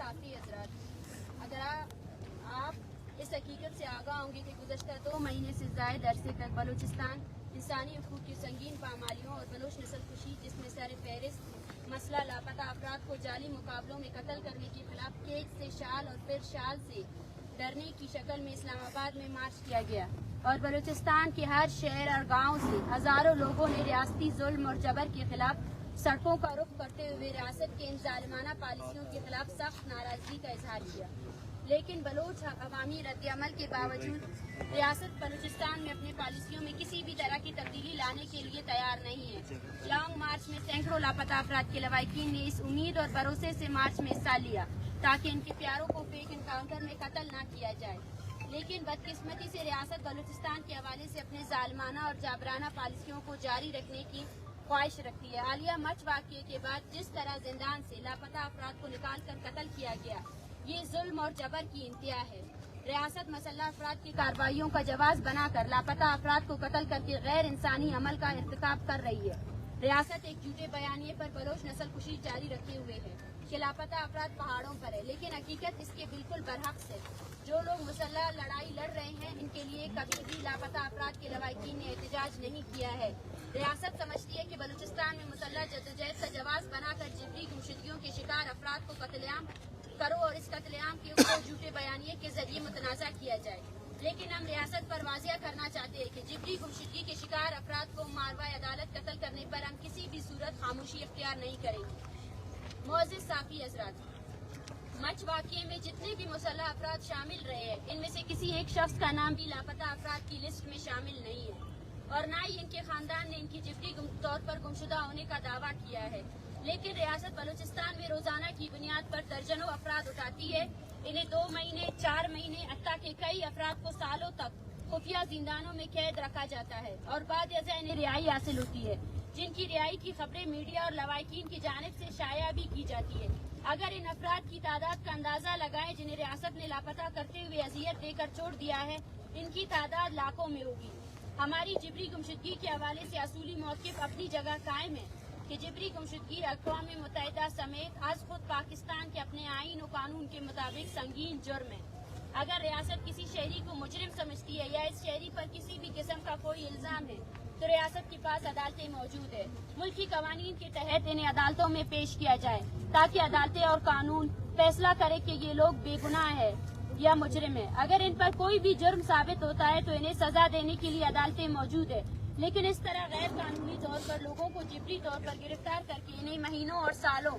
صافی حضرات، اگر آپ اس حقیقت سے آگاہ ہوں گے کہ گزشتہ 2 مہینے سے زائد عرصے تک بلوچستان انسانی حقوق کی سنگین پامالیوں اور بلوچ نسل کشی جس میں سر فہرست مسئلہ لاپتہ افراد کو جعلی مقابلوں میں قتل کرنے کے خلاف کیج سے شال اور پھر شال سے ڈرنے کی شکل میں اسلام آباد میں مارچ کیا گیا اور بلوچستان کے ہر شہر اور گاؤں سے ہزاروں لوگوں نے ریاستی ظلم اور جبر کے خلاف سڑکوں کا رخ کرتے ہوئے ریاست کے ان ظالمانہ پالیسیوں کے خلاف سخت ناراضگی کا اظہار کیا، لیکن بلوچ عوامی رد عمل کے باوجود ریاست بلوچستان میں اپنی پالیسیوں میں کسی بھی طرح کی تبدیلی لانے کے لیے تیار نہیں ہے۔ لانگ مارچ میں سینکڑوں لاپتہ افراد کے لواحقین نے اس امید اور بھروسے سے مارچ میں حصہ لیا تاکہ ان کے پیاروں کو فیک انکاؤنٹر میں قتل نہ کیا جائے، لیکن بدقسمتی سے ریاست بلوچستان کے حوالے سے اپنے ظالمانہ اور جابرانہ پالیسیوں کو جاری رکھنے کی خواہش رکھتی ہے۔ حالیہ مچ واقعے کے بعد جس طرح زندان سے لاپتہ افراد کو نکال کر قتل کیا گیا، یہ ظلم اور جبر کی انتہا ہے۔ ریاست مسلح افراد کی کارروائیوں کا جواز بنا کر لاپتہ افراد کو قتل کر کے غیر انسانی عمل کا ارتکاب کر رہی ہے۔ ریاست ایک جھوٹے بیانیے پر بلوچ نسل کشی جاری رکھے ہوئے ہے کہ لاپتہ افراد پہاڑوں پر ہے، لیکن حقیقت اس کے بالکل برعکس ہے۔ جو لوگ مسلح لڑائی لڑ رہے ہیں ان کے لیے کبھی بھی لاپتہ افراد کے لواحقین نے احتجاج نہیں کیا ہے۔ ریاست سمجھتی ہے کہ بلوچستان میں مسلح جدوجہد کا جواز بنا کر جبری گمشدگیوں کے شکار افراد کو قتل عام کرو اور اس قتل عام کے اوپر جھوٹے بیانیے کے ذریعے متنازع کیا جائے، لیکن ہم ریاست پر واضح کرنا چاہتے ہیں کہ جبری گمشدگی کے شکار افراد کو ماروائے عدالت قتل کرنے پر ہم کسی بھی صورت خاموشی اختیار نہیں کریں گے۔ معزز صافی حضرات، مچ واقعے میں جتنے بھی مسلح افراد شامل رہے ہیں ان میں سے کسی ایک شخص کا نام بھی لاپتہ افراد کی لسٹ میں شامل نہیں ہے اور نہ ہی ان کے خاندان نے ان کی جبری طور پر گمشدہ ہونے کا دعویٰ کیا ہے، لیکن ریاست بلوچستان میں روزانہ کی بنیاد پر درجنوں افراد اٹھاتی ہے، انہیں 2 مہینے 4 مہینے حتیٰ کہ کئی افراد کو سالوں تک خفیہ زندانوں میں قید رکھا جاتا ہے اور بعد ازاں انہیں رہائی حاصل ہوتی ہے، جن کی رہائی کی خبریں میڈیا اور لواحقین کی جانب سے شائع بھی کی جاتی ہے۔ اگر ان افراد کی تعداد کا اندازہ لگائیں جنہیں ریاست نے لاپتہ کرتے ہوئے اذیت دے کر چھوڑ دیا ہے، ان کی تعداد لاکھوں میں ہوگی۔ ہماری جبری گمشدگی کے حوالے سے اصولی موقف اپنی جگہ قائم ہے کہ جبری گمشدگی اقوام متحدہ سمیت از خود پاکستان کے اپنے آئین و قانون کے مطابق سنگین جرم ہے۔ اگر ریاست کسی شہری کو مجرم سمجھتی ہے یا اس شہری پر کسی بھی قسم کا کوئی الزام ہے تو ریاست کے پاس عدالتیں موجود ہے، ملکی قوانین کے تحت انہیں عدالتوں میں پیش کیا جائے تاکہ عدالتیں اور قانون فیصلہ کرے کہ یہ لوگ بے گناہ ہے یا مجرم ہے۔ اگر ان پر کوئی بھی جرم ثابت ہوتا ہے تو انہیں سزا دینے کے لیے عدالتیں موجود ہے، لیکن اس طرح غیر قانونی طور پر لوگوں کو جبری طور پر گرفتار کر کے انہیں مہینوں اور سالوں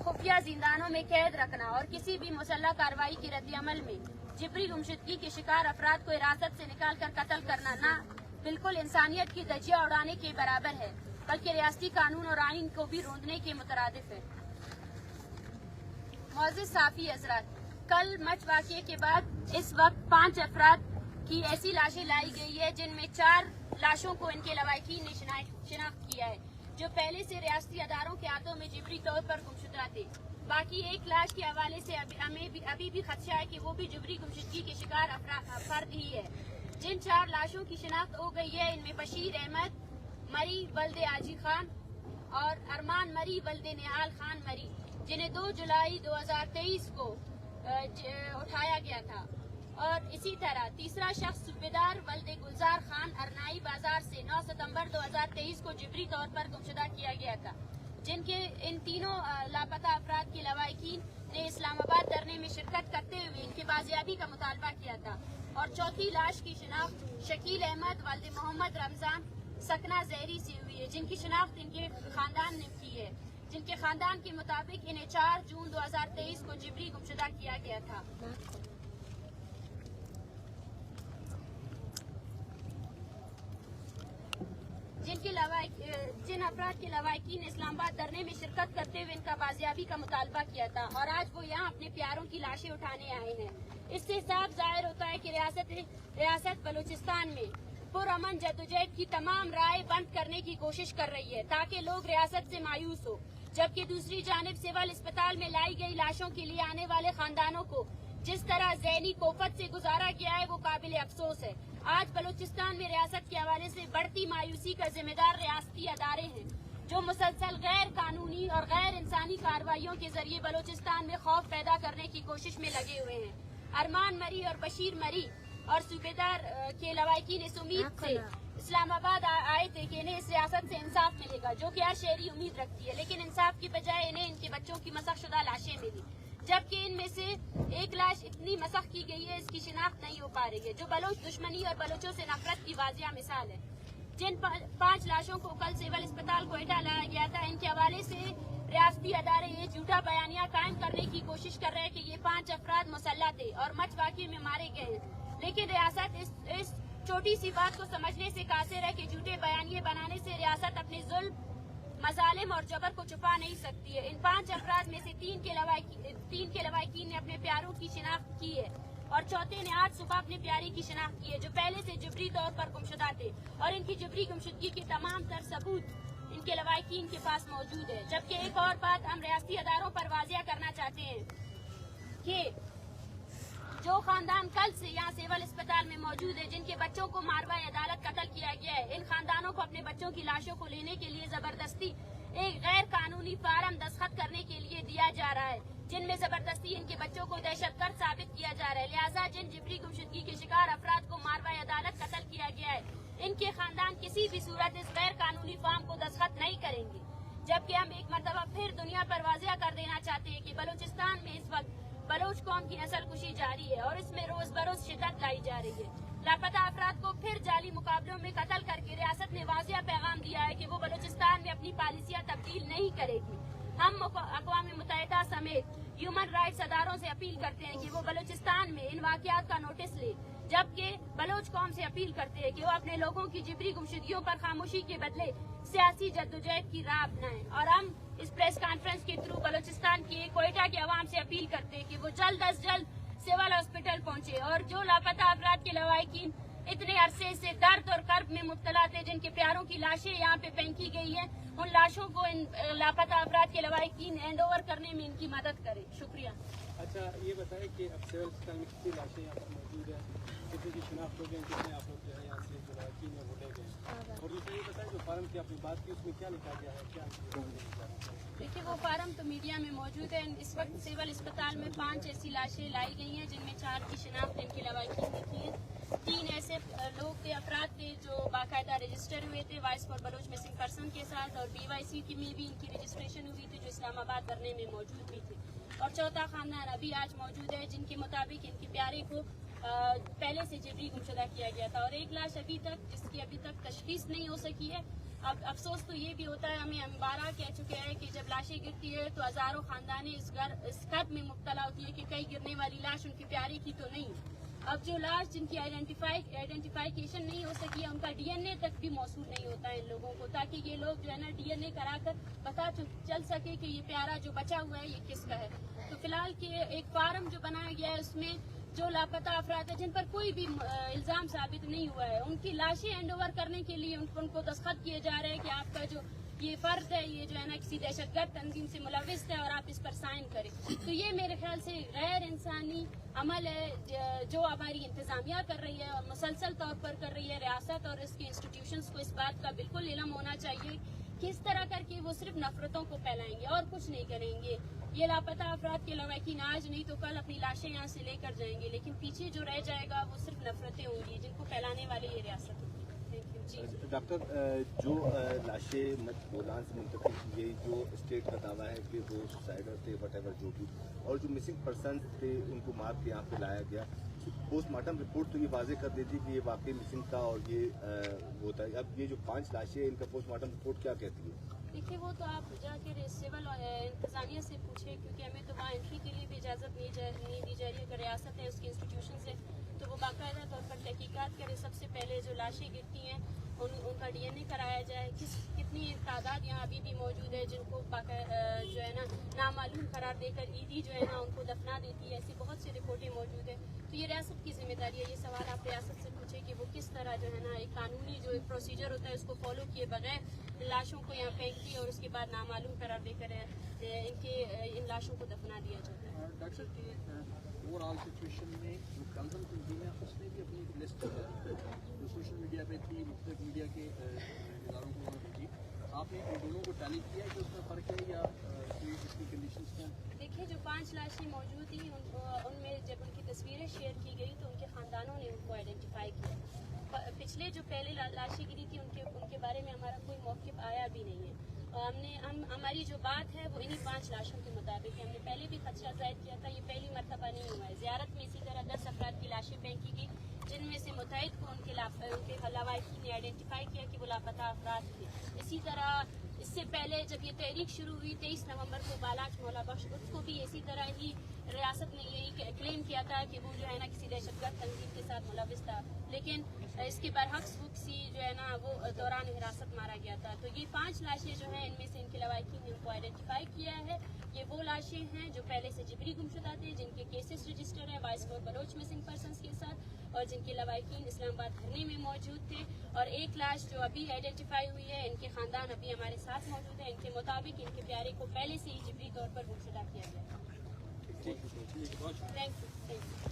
خفیہ زندانوں میں قید رکھنا اور کسی بھی مسلح کارروائی کے رد عمل میں جبری گمشدگی کے شکار افراد کو حراست سے نکال کر قتل کرنا نہ بالکل انسانیت کی دھجیاں اڑانے کے برابر ہے بلکہ ریاستی قانون اور آئین کو بھی روندنے کے مترادف ہے۔ معزز صافی حضرات، کل مچ واقعے کے بعد اس وقت 5 افراد کی ایسی لاشیں لائی گئی ہے جن میں 4 لاشوں کو ان کے لواحقین نے شناخت کیا ہے جو پہلے سے ریاستی اداروں کے ہاتھوں میں جبری طور پر گمشدہ تھے۔ باقی 1 لاش کے حوالے سے ہمیں ابھی بھی خدشہ ہے کہ وہ بھی جبری گمشدگی کے شکار فرد ہی ہے۔ جن 4 لاشوں کی شناخت ہو گئی ہے ان میں بشیر احمد مری ولد آجی خان اور ارمان مری ولد نہال خان مری، جنہیں 2 جولائی 2023 کو اٹھایا گیا تھا، اور اسی طرح تیسرا شخص صوبیدار ولد گلزار خان ارنائی بازار سے 9 ستمبر 2023 کو جبری طور پر گمشدہ کیا گیا تھا، جن کے ان تینوں لاپتہ افراد کے لواحقین نے اسلام آباد دھرنے میں شرکت کرتے ہوئے ان کی بازیابی کا مطالبہ کیا تھا، اور چوتھی لاش کی شناخت شکیل احمد ولد محمد رمضان سکنہ زہری سے ہوئی ہے، جن کی شناخت ان کے خاندان نے کی ہے، جن کے خاندان کے مطابق انہیں 4 جون 2023 کو جبری گمشدہ کیا گیا تھا۔ جن افراد کے لواحقین نے اسلام آباد دھرنے میں شرکت کرتے ہوئے ان کا بازیابی کا مطالبہ کیا تھا اور آج وہ یہاں اپنے پیاروں کی لاشیں اٹھانے آئے ہیں، اس سے صاف ظاہر ہوتا ہے کہ ریاست بلوچستان میں پرامن جدوجہد کی تمام راہیں بند کرنے کی کوشش کر رہی ہے تاکہ لوگ ریاست سے مایوس ہو، جبکہ دوسری جانب سول اسپتال میں لائی گئی لاشوں کے لیے آنے والے خاندانوں کو جس طرح ذہنی کوفت سے گزارا گیا ہے وہ قابل افسوس ہے۔ آج بلوچستان میں ریاست کے حوالے سے بڑھتی مایوسی کا ذمہ دار ریاستی ادارے ہیں جو مسلسل غیر قانونی اور غیر انسانی کارروائیوں کے ذریعے بلوچستان میں خوف پیدا کرنے कोशिश में लगे हुए हैं। अरमान मरी और बशीर मरी और सूबेदार के लवाकिन इस उम्मीद से इस्लामाबाद आए थे कि इन्हें इस रियासत से इंसाफ मिलेगा, जो कि हर शहरी उम्मीद रखती है, लेकिन इंसाफ की बजाय इन्हें इनके बच्चों की मसखशुदा लाशें मिली, जबकि इनमें से एक लाश इतनी मसख की गई है इसकी शिनाख्त नहीं हो पा रही है, जो बलोच दुश्मनी और बलोचों से नफरत की वाजिया मिसाल है। जिन 5 लाशों को कल सिविल अस्पताल कोयटा लाया गया था, इनके हवाले से रियासती अदारे ये झूठा बयानिया कायम करने की कोशिश कर रहे हैं कि ये 5 अफराद मुसल्लह थे और मच वाक़े में मारे गए हैं, लेकिन रियासत इस छोटी सी बात को समझने से कासिर है कि झूठे बयानिए बनाने से रियासत अपने जुल्म, मजालिम और जबर को छुपा नहीं सकती है। इन 5 अफराद में से 3 के लवाकिन ने अपने प्यारों की शिनाख्त की है और चौथे ने आज सुबह अपने प्यारे की शिनाख्त की है, जो पहले से जबरी तौर पर गुमशुदा थे, और इनकी जबरी गुमशुदगी के तमाम तर सबूत इनके लवाकिन के पास मौजूद है। जबकि एक और बात हम रियासती अदारों पर वाजिया करना चाहते हैं कि जो खानदान कल से यहाँ सिविल अस्पताल में मौजूद है, जिनके बच्चों को मारवाई अदालत कत्ल किया गया है, इन खानदानों को अपने बच्चों की लाशों को लेने के लिए जबरदस्ती एक गैर कानूनी फार्म दस्तखत करने के लिए दिया जा रहा है, जिनमें जबरदस्ती इनके बच्चों को दहशतगर्द साबित किया जा रहा है। लिहाजा जिन जिबरी गुमशुदगी के शिकार अफराद को मारवाई अदालत कत्ल किया गया है, इनके खानदान किसी भी सूरत इस गैर कानूनी फार्म को दस्तखत नहीं करेंगे। जबकि हम एक मरतबा फिर दुनिया पर वाजिया कर देना चाहते हैं कि बलूचिस्तान में इस वक्त बलोच कौम की नस्ल कुशी जारी है और इसमें रोज बरोज शिद्दत लाई जा रही है। लापता अफराद को फिर जाली मुकाबलों में कत्ल करके रियासत ने वाजिया पैगाम दिया है कि वो बलूचिस्तान में अपनी पॉलिसियां तब्दील नहीं करेगी। हम अक़वाम मुत्तहिदा समेत ह्यूमन राइट्स अदारों से अपील करते हैं कि वो बलूचिस्तान में इन वाक़यात का नोटिस ले, जबकि बलोच कौम से अपील करते हैं कि वो अपने लोगों की जिबरी गुमशुदगियों पर खामोशी के बदले सियासी जद्दोजहद की राह अपनाएं। और हम इस प्रेस कॉन्फ्रेंस के थ्रू बलूचिस्तान की कोयटा के अवाम से अपील करते हैं कि वो जल्द अज जल्द सिविल हॉस्पिटल पहुंचे और जो लापता अफराद के लवाकिन इतने अरसे से दर्द और कर्ब में मुब्तला थे, जिनके प्यारों की लाशें यहाँ पे फेंकी गई हैं, उन लाशों को इन लापता अफराद के लवाकिन हैंड ओवर करने में इनकी मदद करें। शुक्रिया। अच्छा, ये बताएं कि अब सिविल अस्पताल में कितनी लाशें यहाँ पर मौजूद हैं, कितने की शिनाख्त हो गई, कितने आप लोग जो है यहाँ से जो लवाकिन है वो ले गए, और दूसरा ये बताएं जो फार्म की आपने बात की उसमें क्या लिखा गया है, क्या? देखिए, वो फार्म तो मीडिया में मौजूद है। इस वक्त सिविल अस्पताल में 5 ऐसी लाशें लाई गई हैं, जिनमें 4 की शिनाख्त इनकी लवाकिन ने की है। 3 ऐसे लोग थे, अफराद थे जो बाकायदा रजिस्टर हुए थे voice for Baloch missing person के साथ, और BYC की में भी इनकी रजिस्ट्रेशन हुई थी, जो इस्लामाबाद धरने में मौजूद भी थे। और चौथा खानदान अभी आज मौजूद है, जिनके मुताबिक इनके प्यारे को पहले से जबरी गुमशुदा किया गया था, और एक लाश अभी तक जिसकी अभी तक तशखीस नहीं हो सकी है। अब अफसोस तो ये भी होता है, हमें हम बारह कह चुके हैं कि जब लाशें गिरती है तो हजारों खानदानी इस गर्व में मुब्तला होती है कि कई गिरने वाली लाश उनके प्यारे की तो नहीं। अब जो लाश जिनकी आइडेंटिफिकेशन नहीं हो सकी है, उनका DNA तक भी मौसूल नहीं होता है इन लोगों को, ताकि ये लोग जो है ना DNA कराकर पता चल सके कि ये प्यारा जो बचा हुआ है ये किसका है। तो फिलहाल के एक फार्म जो बनाया गया है उसमें जो लापता अफराद है जिन पर कोई भी इल्जाम साबित नहीं हुआ है, उनकी लाशें हैंड ओवर करने के लिए उनको दस्तखत किए जा रहे हैं कि आपका जो ये फर्द है ये जो है ना किसी दहशतगर्द तंजीम से मुलविस है और आप इस पर साइन करें। तो ये मेरे ख्याल से गैर इंसानी अमल है जो हमारी इंतजामिया कर रही है और मुसलसल तौर पर कर रही है। रियासत और इसके इंस्टीट्यूशंस को इस बात का बिल्कुल इल्म होना चाहिए कि इस तरह करके वो सिर्फ नफरतों को फैलाएंगे और कुछ नहीं करेंगे। ये लापता अफराद के लवाकिन आज नहीं तो कल अपनी लाशें यहाँ से लेकर जाएंगे, लेकिन पीछे जो रह जाएगा वो सिर्फ नफरतें होंगी जिनको फैलाने वाले ये रियासत होगी। डॉक्टर, जो लाशें बोलान से मुंतकिल की गई, जो स्टेट का दावा है कि वो सुसाइडर थे वटेवर जो भी, और जो मिसिंग पर्सन थे उनको मार के यहाँ पे लाया गया, पोस्टमार्टम रिपोर्ट तो ये वाजे कर देती कि ये वाकई मिसिंग था और ये होता है। अब ये जो 5 लाशें इनका पोस्टमार्टम रिपोर्ट क्या कहती है? देखिए, वो तो आप जाकर सिविल इंतजामिया से पूछे, क्योंकि हमें तो वहाँ एंट्री के लिए भी इजाज़त नहीं दी जा रही है। अगर रियासत है उसके इंस्टीट्यूशन से तो वो बाकायदा तौर पर तहकीकात करे। सबसे पहले जो लाशें गिरती हैं उनका DNA कराया जाए, कितनी तादाद यहाँ अभी भी मौजूद है जिनको जो है ना नामालूम करार देकर ईदी जो है ना उनको दफना देती है। ऐसी बहुत सी रिपोर्टें मौजूद है। तो ये रियासत की जिम्मेदारी है। ये सवाल आप रियासत से पूछे कि वो किस तरह जो है ना एक कानूनी जो एक प्रोसीजर होता है उसको फॉलो किए बगैर लाशों को यहाँ फेंक दी और उसके बाद नामालूम करार देकर इन लाशों को दफना दिया जाता है। डॉक्टर की ओवरऑल सिचुएशन में जो कंसर्न तंजीम है उसने भी अपनी लिस्ट जो सोशल मीडिया पे थी, मुख्तलिफ मीडिया के इदारों को भेजी, आपने इन दोनों को टैली किया कि उसमें फ़र्क है या कोई इसकी कंडीशंस क्या हैं? देखिए, जो 5 लाशें मौजूद थी उनमें जब उनकी तस्वीरें शेयर की गई तो उनके ख़ानदानों ने उनको आइडेंटिफाई किया। पिछले जो पहले लाशें गिरी थी उनके बारे में हमारा कोई मौक़िफ़ आया भी नहीं है। हमारी जो बात है वो इन्हीं 5 लाशों के मुताबिक है। हमने पहले भी खदशा जाहिर किया था, ये पहली मरतबा नहीं हुआ है। ज़ियारत में इसी तरह 10 अफराद की लाशें फेंकी गई, जिनमें से मुतैद को उनके लवाहिकीन ने आइडेंटिफाई किया कि वो लापता अफराद थे। इसी तरह इससे पहले जब ये तहरीक शुरू हुई 23 नवंबर को बालाच मौला बख्श, उसको भी इसी तरह ही रियासत ने यही क्लेम किया था कि वो जो है ना किसी दहशतगर्द तंजीम के साथ मुलविस था, लेकिन इसके बरहक्स वो किसी जो है ना वो दौरान हिरासत मारा गया था। तो ये 5 लाशें जो हैं इनमें से इनके लवाहिकीन ने उनको आइडेंटिफाई किया है। ये वो लाशें हैं जो पहले से जिबरी गुमशुदा थे, जिनके केसेस रजिस्टर हैं 22 बलोच मिसिंग पर्सनस के साथ, और जिनके लवाहिकीन इस्लामाबाद धरने में मौजूद थे। और एक लाश जो अभी आइडेंटिफाई हुई है, इनके खानदान अभी हमारे साथ मौजूद है। इनके मुताबिक इनके प्यारे को पहले से ही जिबरी तौर पर गुमशुदा किया गया। ठीक है, बहुत थैंक यू।